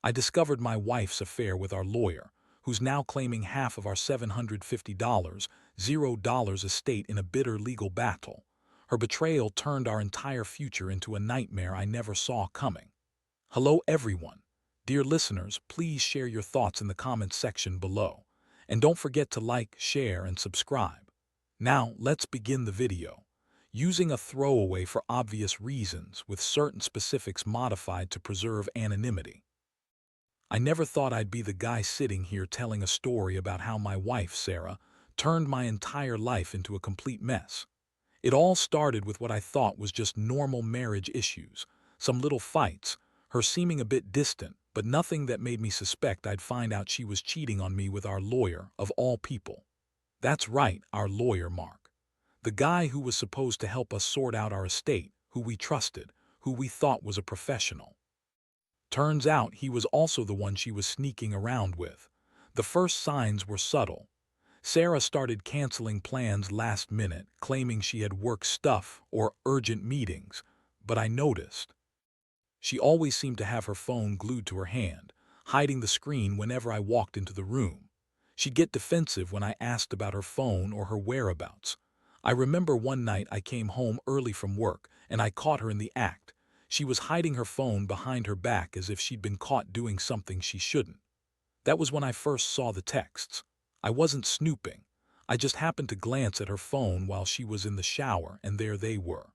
I discovered my wife's affair with our lawyer, who's now claiming half of our $750, $0 estate in a bitter legal battle. Her betrayal turned our entire future into a nightmare I never saw coming. Hello everyone. Dear listeners, please share your thoughts in the comments section below. And don't forget to like, share, and subscribe. Now, let's begin the video. Using a throwaway for obvious reasons, with certain specifics modified to preserve anonymity. I never thought I'd be the guy sitting here telling a story about how my wife, Sarah, turned my entire life into a complete mess. It all started with what I thought was just normal marriage issues, some little fights, her seeming a bit distant, but nothing that made me suspect I'd find out she was cheating on me with our lawyer, of all people. That's right, our lawyer, Mark. The guy who was supposed to help us sort out our estate, who we trusted, who we thought was a professional. Turns out he was also the one she was sneaking around with. The first signs were subtle. Sarah started canceling plans last minute, claiming she had work stuff or urgent meetings, but I noticed. She always seemed to have her phone glued to her hand, hiding the screen whenever I walked into the room. She'd get defensive when I asked about her phone or her whereabouts. I remember one night I came home early from work and I caught her in the act. She was hiding her phone behind her back as if she'd been caught doing something she shouldn't. That was when I first saw the texts. I wasn't snooping. I just happened to glance at her phone while she was in the shower, and there they were.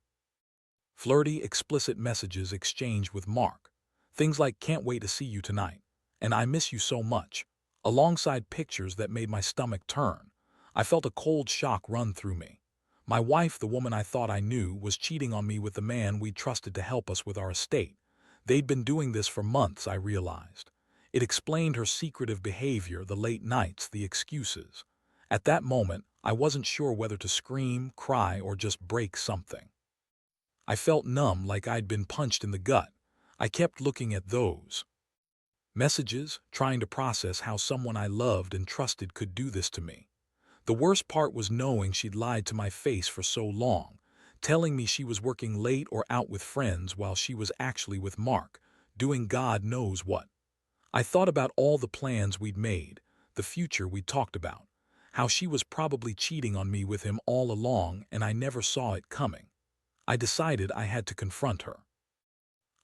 Flirty, explicit messages exchanged with Mark. Things like "can't wait to see you tonight," and "I miss you so much," alongside pictures that made my stomach turn. I felt a cold shock run through me. My wife, the woman I thought I knew, was cheating on me with the man we trusted to help us with our estate. They'd been doing this for months, I realized. It explained her secretive behavior, the late nights, the excuses. At that moment, I wasn't sure whether to scream, cry, or just break something. I felt numb, like I'd been punched in the gut. I kept looking at those messages, trying to process how someone I loved and trusted could do this to me. The worst part was knowing she'd lied to my face for so long, telling me she was working late or out with friends while she was actually with Mark, doing God knows what. I thought about all the plans we'd made, the future we'd talked about, how she was probably cheating on me with him all along and I never saw it coming. I decided I had to confront her.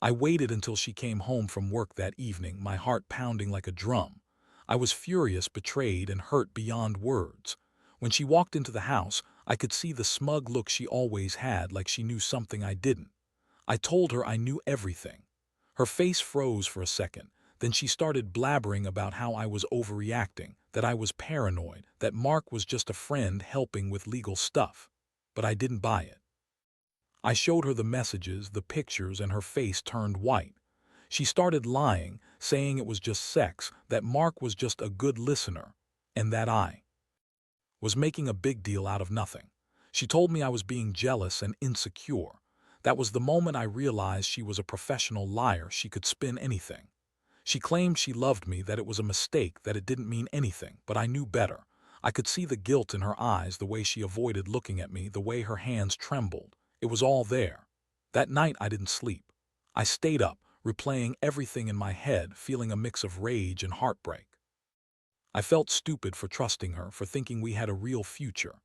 I waited until she came home from work that evening, my heart pounding like a drum. I was furious, betrayed, and hurt beyond words. When she walked into the house, I could see the smug look she always had, like she knew something I didn't. I told her I knew everything. Her face froze for a second, then she started blabbering about how I was overreacting, that I was paranoid, that Mark was just a friend helping with legal stuff. But I didn't buy it. I showed her the messages, the pictures, and her face turned white. She started lying, saying it was just sex, that Mark was just a good listener, and that I was making a big deal out of nothing. She told me I was being jealous and insecure. That was the moment I realized she was a professional liar. She could spin anything. She claimed she loved me, that it was a mistake, that it didn't mean anything, but I knew better. I could see the guilt in her eyes, the way she avoided looking at me, the way her hands trembled. It was all there. That night I didn't sleep. I stayed up, replaying everything in my head, feeling a mix of rage and heartbreak. I felt stupid for trusting her, for thinking we had a real future.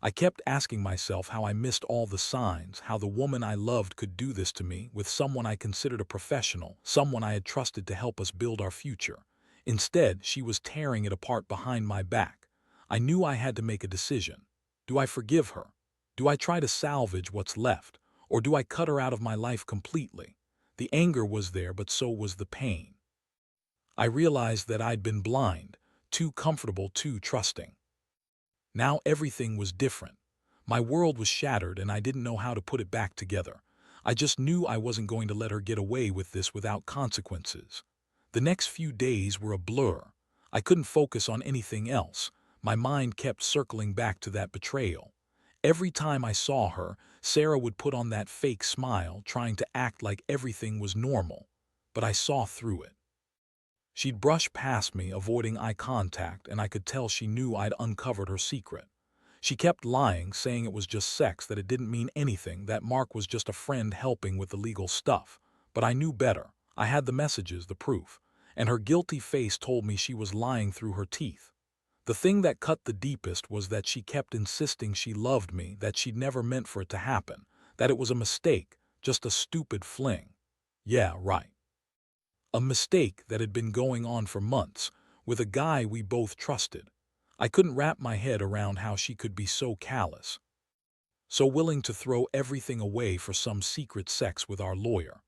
I kept asking myself how I missed all the signs, how the woman I loved could do this to me with someone I considered a professional, someone I had trusted to help us build our future. Instead, she was tearing it apart behind my back. I knew I had to make a decision. Do I forgive her? Do I try to salvage what's left? Or do I cut her out of my life completely? The anger was there, but so was the pain. I realized that I'd been blind, too comfortable, too trusting. Now everything was different. My world was shattered and I didn't know how to put it back together. I just knew I wasn't going to let her get away with this without consequences. The next few days were a blur. I couldn't focus on anything else. My mind kept circling back to that betrayal. Every time I saw her, Sarah would put on that fake smile, trying to act like everything was normal. But I saw through it. She'd brush past me, avoiding eye contact, and I could tell she knew I'd uncovered her secret. She kept lying, saying it was just sex, that it didn't mean anything, that Mark was just a friend helping with the legal stuff. But I knew better. I had the messages, the proof. and her guilty face told me she was lying through her teeth. The thing that cut the deepest was that she kept insisting she loved me, that she'd never meant for it to happen, that it was a mistake, just a stupid fling. Yeah, right. A mistake that had been going on for months, with a guy we both trusted. I couldn't wrap my head around how she could be so callous, so willing to throw everything away for some secret sex with our lawyer.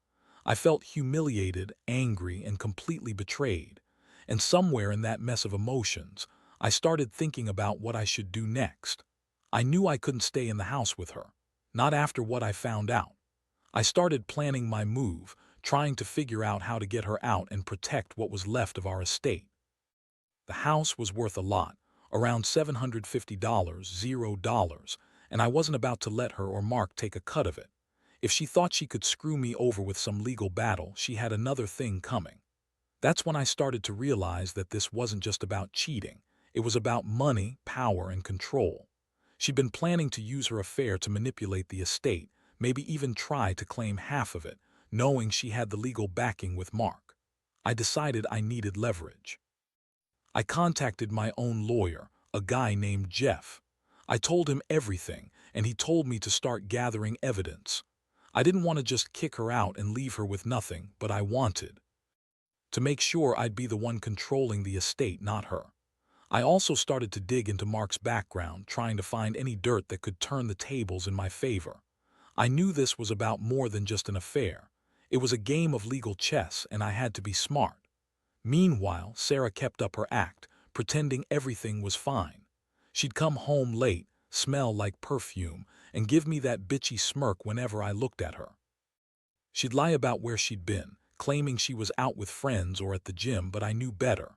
I felt humiliated, angry, and completely betrayed. And somewhere in that mess of emotions, I started thinking about what I should do next. I knew I couldn't stay in the house with her, not after what I found out. I started planning my move, trying to figure out how to get her out and protect what was left of our estate. The house was worth a lot, around $750, $0, and I wasn't about to let her or Mark take a cut of it. If she thought she could screw me over with some legal battle, she had another thing coming. That's when I started to realize that this wasn't just about cheating. It was about money, power, and control. She'd been planning to use her affair to manipulate the estate, maybe even try to claim half of it, knowing she had the legal backing with Mark. I decided I needed leverage. I contacted my own lawyer, a guy named Jeff. I told him everything, and he told me to start gathering evidence. I didn't want to just kick her out and leave her with nothing, but I wanted to make sure I'd be the one controlling the estate, not her. I also started to dig into Mark's background, trying to find any dirt that could turn the tables in my favor. I knew this was about more than just an affair. It was a game of legal chess, and I had to be smart. Meanwhile, Sarah kept up her act, pretending everything was fine. She'd come home late, smell like perfume, and give me that bitchy smirk whenever I looked at her. She'd lie about where she'd been, claiming she was out with friends or at the gym, but I knew better.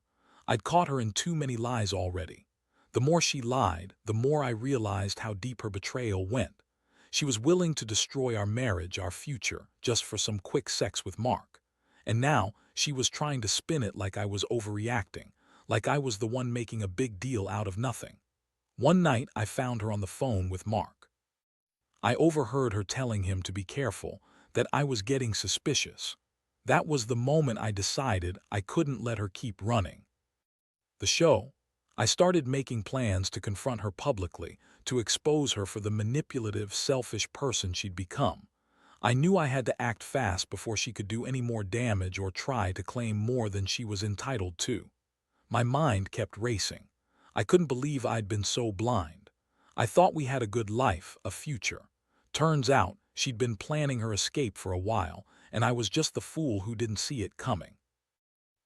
I'd caught her in too many lies already. The more she lied, the more I realized how deep her betrayal went. She was willing to destroy our marriage, our future, just for some quick sex with Mark. And now, she was trying to spin it like I was overreacting, like I was the one making a big deal out of nothing. One night, I found her on the phone with Mark. I overheard her telling him to be careful, that I was getting suspicious. That was the moment I decided I couldn't let her keep running the show. I started making plans to confront her publicly, to expose her for the manipulative, selfish person she'd become. I knew I had to act fast before she could do any more damage or try to claim more than she was entitled to. My mind kept racing. I couldn't believe I'd been so blind. I thought we had a good life, a future. Turns out, she'd been planning her escape for a while, and I was just the fool who didn't see it coming.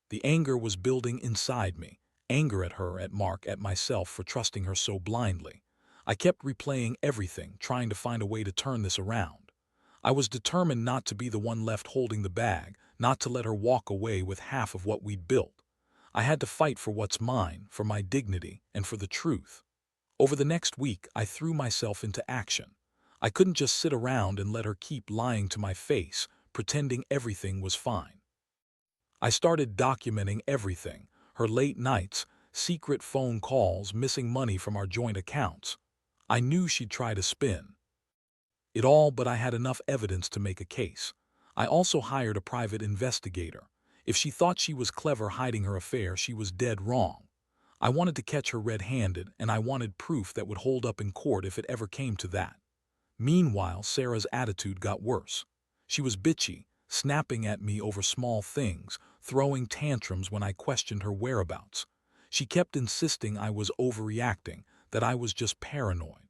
The anger was building inside me. Anger at her, at Mark, at myself for trusting her so blindly. I kept replaying everything, trying to find a way to turn this around. I was determined not to be the one left holding the bag, not to let her walk away with half of what we'd built. I had to fight for what's mine, for my dignity, and for the truth. Over the next week, I threw myself into action. I couldn't just sit around and let her keep lying to my face, pretending everything was fine. I started documenting everything, her late nights, secret phone calls, missing money from our joint accounts. I knew she'd try to spin it all, but I had enough evidence to make a case. I also hired a private investigator. If she thought she was clever hiding her affair, she was dead wrong. I wanted to catch her red-handed, and I wanted proof that would hold up in court if it ever came to that. Meanwhile, Sarah's attitude got worse. She was bitchy, snapping at me over small things, throwing tantrums when I questioned her whereabouts. She kept insisting I was overreacting, that I was just paranoid.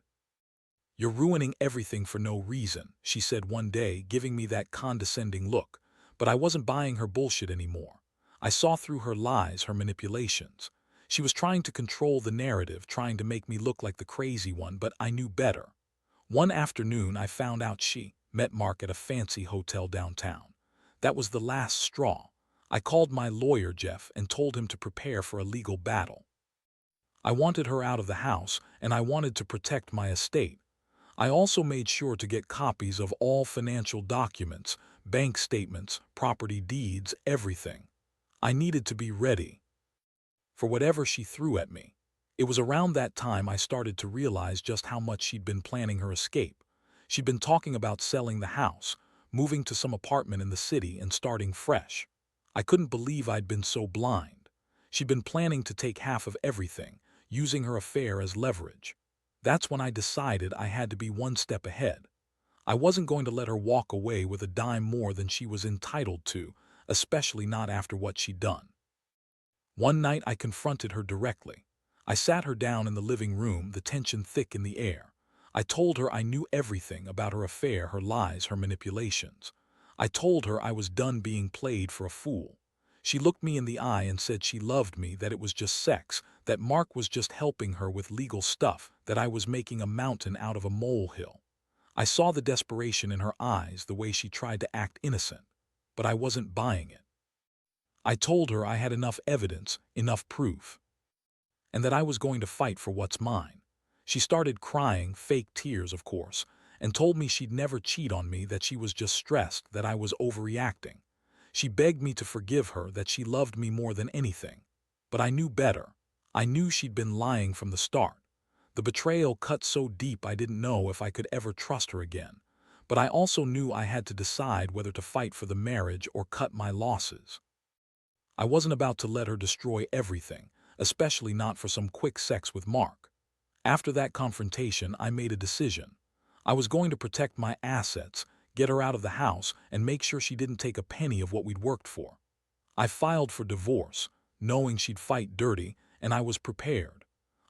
"You're ruining everything for no reason," she said one day, giving me that condescending look. But I wasn't buying her bullshit anymore. I saw through her lies, her manipulations. She was trying to control the narrative, trying to make me look like the crazy one, but I knew better. One afternoon, I found out she met Mark at a fancy hotel downtown. That was the last straw. I called my lawyer, Jeff, and told him to prepare for a legal battle. I wanted her out of the house, and I wanted to protect my estate. I also made sure to get copies of all financial documents, bank statements, property deeds, everything. I needed to be ready for whatever she threw at me. It was around that time I started to realize just how much she'd been planning her escape. She'd been talking about selling the house, moving to some apartment in the city, and starting fresh. I couldn't believe I'd been so blind. She'd been planning to take half of everything, using her affair as leverage. That's when I decided I had to be one step ahead. I wasn't going to let her walk away with a dime more than she was entitled to, especially not after what she'd done. One night I confronted her directly. I sat her down in the living room, the tension thick in the air. I told her I knew everything about her affair, her lies, her manipulations. I told her I was done being played for a fool. She looked me in the eye and said she loved me, that it was just sex, that Mark was just helping her with legal stuff, that I was making a mountain out of a molehill. I saw the desperation in her eyes, the way she tried to act innocent, but I wasn't buying it. I told her I had enough evidence, enough proof, and that I was going to fight for what's mine. She started crying, fake tears of course, and told me she'd never cheat on me, that she was just stressed, that I was overreacting. She begged me to forgive her, that she loved me more than anything. But I knew better. I knew she'd been lying from the start. The betrayal cut so deep I didn't know if I could ever trust her again. But I also knew I had to decide whether to fight for the marriage or cut my losses. I wasn't about to let her destroy everything, especially not for some quick sex with Mark. After that confrontation, I made a decision. I was going to protect my assets, get her out of the house, and make sure she didn't take a penny of what we'd worked for. I filed for divorce, knowing she'd fight dirty, and I was prepared.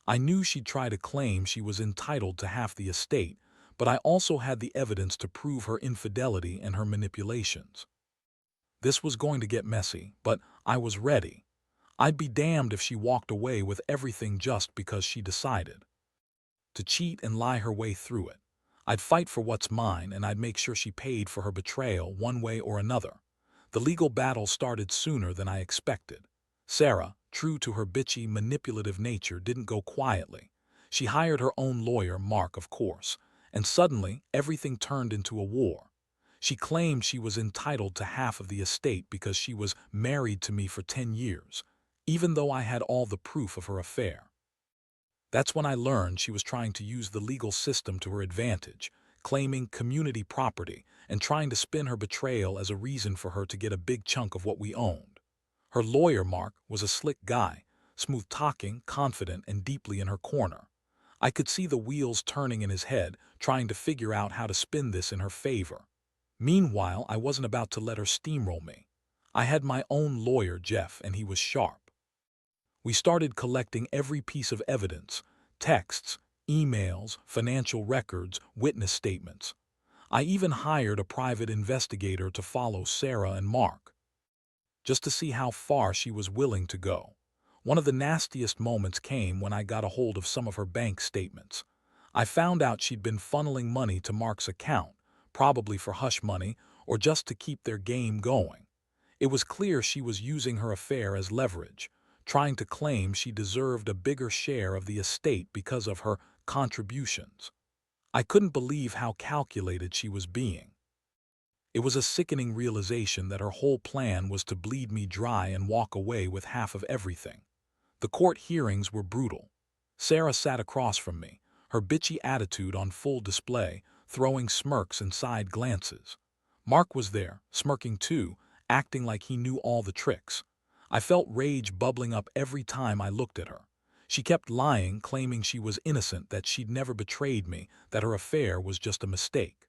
I knew she'd try to claim she was entitled to half the estate, but I also had the evidence to prove her infidelity and her manipulations. This was going to get messy, but I was ready. I'd be damned if she walked away with everything just because she decided to cheat and lie her way through it. I'd fight for what's mine, and I'd make sure she paid for her betrayal one way or another. The legal battle started sooner than I expected. Sarah, true to her bitchy, manipulative nature, didn't go quietly. She hired her own lawyer, Mark, of course, and suddenly everything turned into a war. She claimed she was entitled to half of the estate because she was married to me for 10 years, even though I had all the proof of her affair. That's when I learned she was trying to use the legal system to her advantage, claiming community property and trying to spin her betrayal as a reason for her to get a big chunk of what we owned. Her lawyer, Mark, was a slick guy, smooth-talking, confident, and deeply in her corner. I could see the wheels turning in his head, trying to figure out how to spin this in her favor. Meanwhile, I wasn't about to let her steamroll me. I had my own lawyer, Jeff, and he was sharp. We started collecting every piece of evidence: texts, emails, financial records, witness statements. I even hired a private investigator to follow Sarah and Mark, just to see how far she was willing to go. One of the nastiest moments came when I got a hold of some of her bank statements. I found out she'd been funneling money to Mark's account, probably for hush money or just to keep their game going. It was clear she was using her affair as leverage, trying to claim she deserved a bigger share of the estate because of her contributions. I couldn't believe how calculated she was being. It was a sickening realization that her whole plan was to bleed me dry and walk away with half of everything. The court hearings were brutal. Sarah sat across from me, her bitchy attitude on full display, throwing smirks and side glances. Mark was there, smirking too, acting like he knew all the tricks. I felt rage bubbling up every time I looked at her. She kept lying, claiming she was innocent, that she'd never betrayed me, that her affair was just a mistake.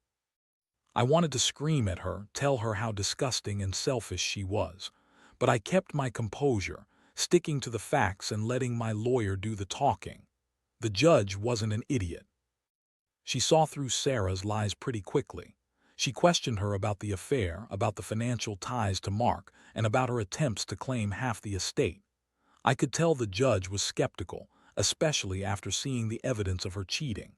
I wanted to scream at her, tell her how disgusting and selfish she was. But I kept my composure, sticking to the facts and letting my lawyer do the talking. The judge wasn't an idiot. She saw through Sarah's lies pretty quickly. She questioned her about the affair, about the financial ties to Mark, and about her attempts to claim half the estate. I could tell the judge was skeptical, especially after seeing the evidence of her cheating.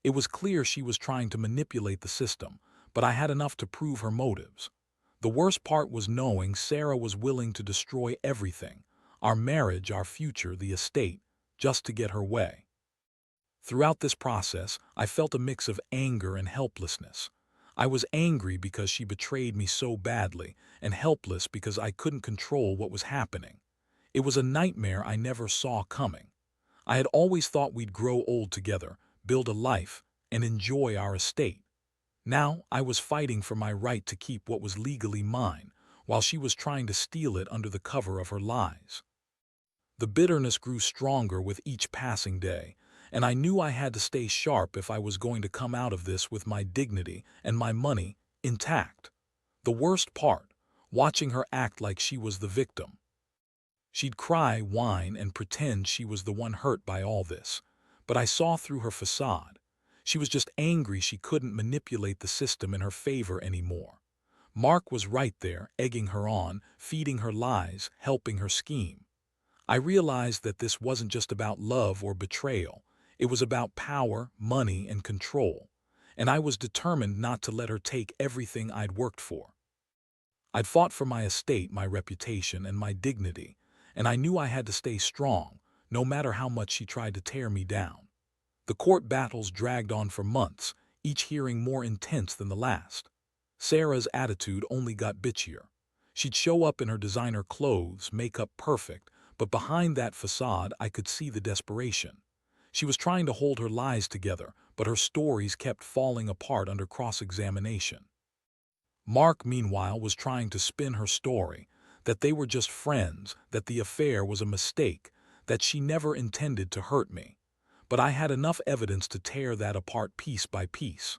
It was clear she was trying to manipulate the system, but I had enough to prove her motives. The worst part was knowing Sarah was willing to destroy everything, our marriage, our future, the estate, just to get her way. Throughout this process, I felt a mix of anger and helplessness. I was angry because she betrayed me so badly, and helpless because I couldn't control what was happening. It was a nightmare I never saw coming. I had always thought we'd grow old together, build a life, and enjoy our estate. Now I was fighting for my right to keep what was legally mine, while she was trying to steal it under the cover of her lies. The bitterness grew stronger with each passing day, and I knew I had to stay sharp if I was going to come out of this with my dignity and my money intact. The worst part, watching her act like she was the victim. She'd cry, whine, and pretend she was the one hurt by all this, but I saw through her facade. She was just angry she couldn't manipulate the system in her favor anymore. Mark was right there, egging her on, feeding her lies, helping her scheme. I realized that this wasn't just about love or betrayal. It was about power, money, and control. And I was determined not to let her take everything I'd worked for. I'd fought for my estate, my reputation, and my dignity, and I knew I had to stay strong, no matter how much she tried to tear me down. The court battles dragged on for months, each hearing more intense than the last. Sarah's attitude only got bitchier. She'd show up in her designer clothes, makeup perfect, but behind that facade I could see the desperation. She was trying to hold her lies together, but her stories kept falling apart under cross-examination. Mark, meanwhile, was trying to spin her story, that they were just friends, that the affair was a mistake, that she never intended to hurt me. But I had enough evidence to tear that apart piece by piece.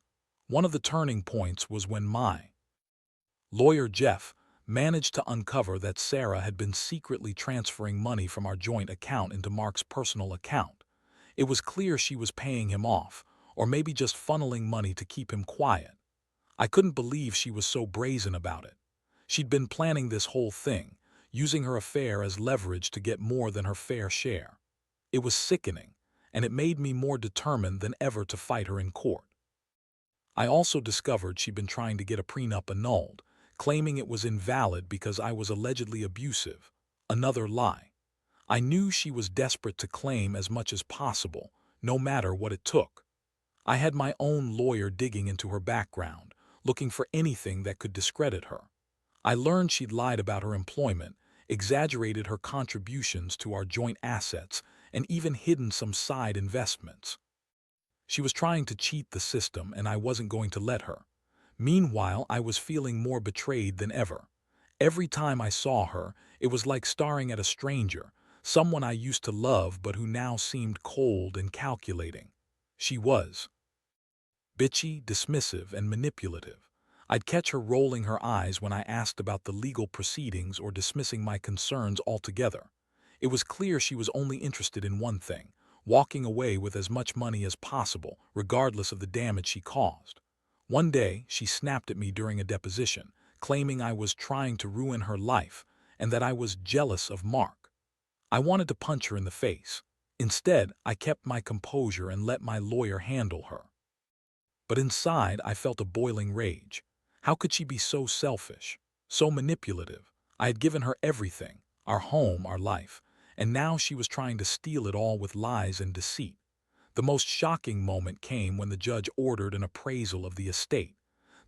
One of the turning points was when my lawyer, Jeff, managed to uncover that Sarah had been secretly transferring money from our joint account into Mark's personal account. It was clear she was paying him off, or maybe just funneling money to keep him quiet. I couldn't believe she was so brazen about it. She'd been planning this whole thing, using her affair as leverage to get more than her fair share. It was sickening, and it made me more determined than ever to fight her in court. I also discovered she'd been trying to get a prenup annulled, claiming it was invalid because I was allegedly abusive. Another lie. I knew she was desperate to claim as much as possible, no matter what it took. I had my own lawyer digging into her background, looking for anything that could discredit her. I learned she'd lied about her employment, exaggerated her contributions to our joint assets, and even hidden some side investments. She was trying to cheat the system, and I wasn't going to let her. Meanwhile, I was feeling more betrayed than ever. Every time I saw her, it was like staring at a stranger, someone I used to love but who now seemed cold and calculating. She was bitchy, dismissive, and manipulative. I'd catch her rolling her eyes when I asked about the legal proceedings or dismissing my concerns altogether. It was clear she was only interested in one thing: walking away with as much money as possible, regardless of the damage she caused. One day, she snapped at me during a deposition, claiming I was trying to ruin her life and that I was jealous of Mark. I wanted to punch her in the face. Instead, I kept my composure and let my lawyer handle her. But inside, I felt a boiling rage. How could she be so selfish, so manipulative? I had given her everything, our home, our life, and now she was trying to steal it all with lies and deceit. The most shocking moment came when the judge ordered an appraisal of the estate.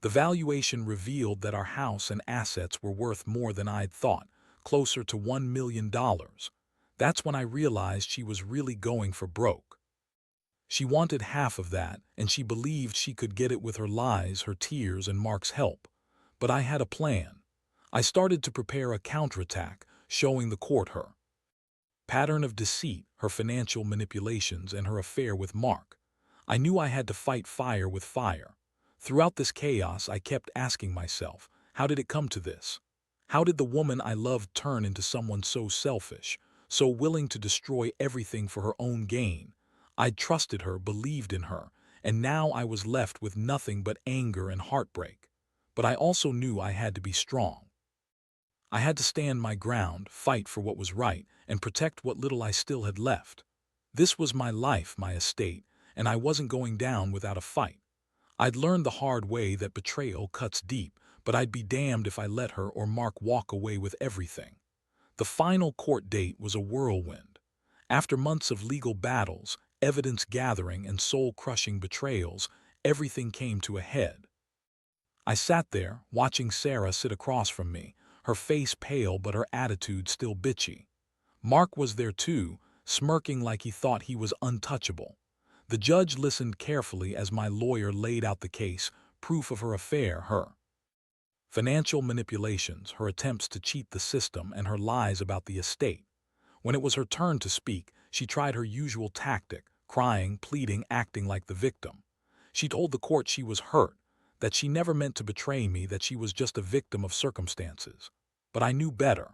The valuation revealed that our house and assets were worth more than I'd thought, closer to $1 million. That's when I realized she was really going for broke. She wanted half of that, and she believed she could get it with her lies, her tears, and Mark's help. But I had a plan. I started to prepare a counterattack, showing the court her pattern of deceit, her financial manipulations, and her affair with Mark. I knew I had to fight fire with fire. Throughout this chaos, I kept asking myself, how did it come to this? How did the woman I loved turn into someone so selfish, so willing to destroy everything for her own gain? I'd trusted her, believed in her, and now I was left with nothing but anger and heartbreak. But I also knew I had to be strong. I had to stand my ground, fight for what was right, and protect what little I still had left. This was my life, my estate, and I wasn't going down without a fight. I'd learned the hard way that betrayal cuts deep, but I'd be damned if I let her or Mark walk away with everything. The final court date was a whirlwind. After months of legal battles, evidence gathering, and soul-crushing betrayals, everything came to a head. I sat there, watching Sarah sit across from me, her face pale but her attitude still bitchy. Mark was there too, smirking like he thought he was untouchable. The judge listened carefully as my lawyer laid out the case, proof of her affair, her Financial manipulations, her attempts to cheat the system, and her lies about the estate. When it was her turn to speak, she tried her usual tactic, crying, pleading, acting like the victim. She told the court she was hurt, that she never meant to betray me, that she was just a victim of circumstances. But I knew better.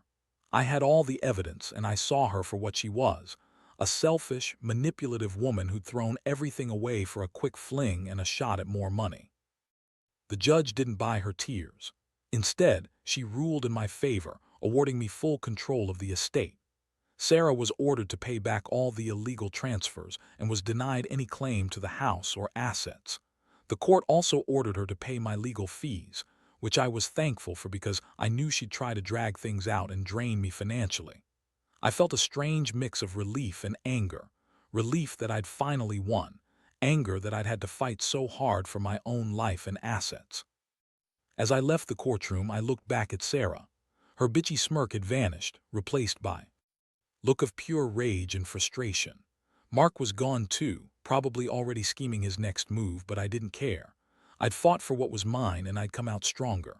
I had all the evidence, and I saw her for what she was, a selfish, manipulative woman who'd thrown everything away for a quick fling and a shot at more money. The judge didn't buy her tears. Instead, she ruled in my favor, awarding me full control of the estate. Sarah was ordered to pay back all the illegal transfers and was denied any claim to the house or assets. The court also ordered her to pay my legal fees, which I was thankful for because I knew she'd try to drag things out and drain me financially. I felt a strange mix of relief and anger. Relief that I'd finally won. Anger that I'd had to fight so hard for my own life and assets. As I left the courtroom, I looked back at Sarah. Her bitchy smirk had vanished, replaced by look of pure rage and frustration. Mark was gone too, probably already scheming his next move, but I didn't care. I'd fought for what was mine, and I'd come out stronger.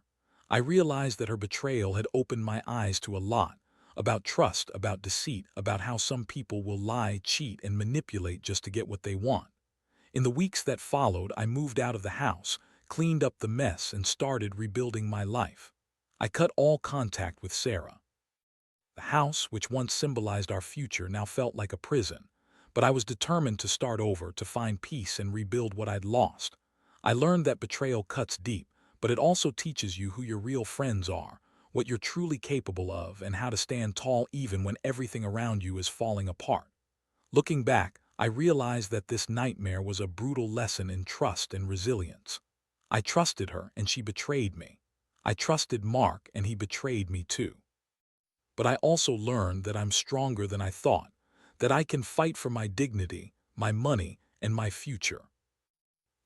I realized that her betrayal had opened my eyes to a lot, about trust, about deceit, about how some people will lie, cheat, and manipulate just to get what they want. In the weeks that followed, I moved out of the house, cleaned up the mess, and started rebuilding my life. I cut all contact with Sarah. The house, which once symbolized our future, now felt like a prison. But I was determined to start over, to find peace and rebuild what I'd lost. I learned that betrayal cuts deep, but it also teaches you who your real friends are, what you're truly capable of, and how to stand tall even when everything around you is falling apart. Looking back, I realized that this nightmare was a brutal lesson in trust and resilience. I trusted her, and she betrayed me. I trusted Mark, and he betrayed me too. But I also learned that I'm stronger than I thought, that I can fight for my dignity, my money, and my future.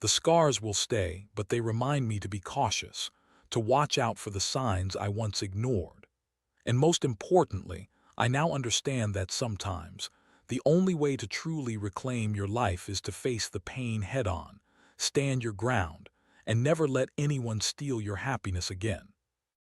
The scars will stay, but they remind me to be cautious, to watch out for the signs I once ignored. And most importantly, I now understand that sometimes the only way to truly reclaim your life is to face the pain head-on, stand your ground, and never let anyone steal your happiness again.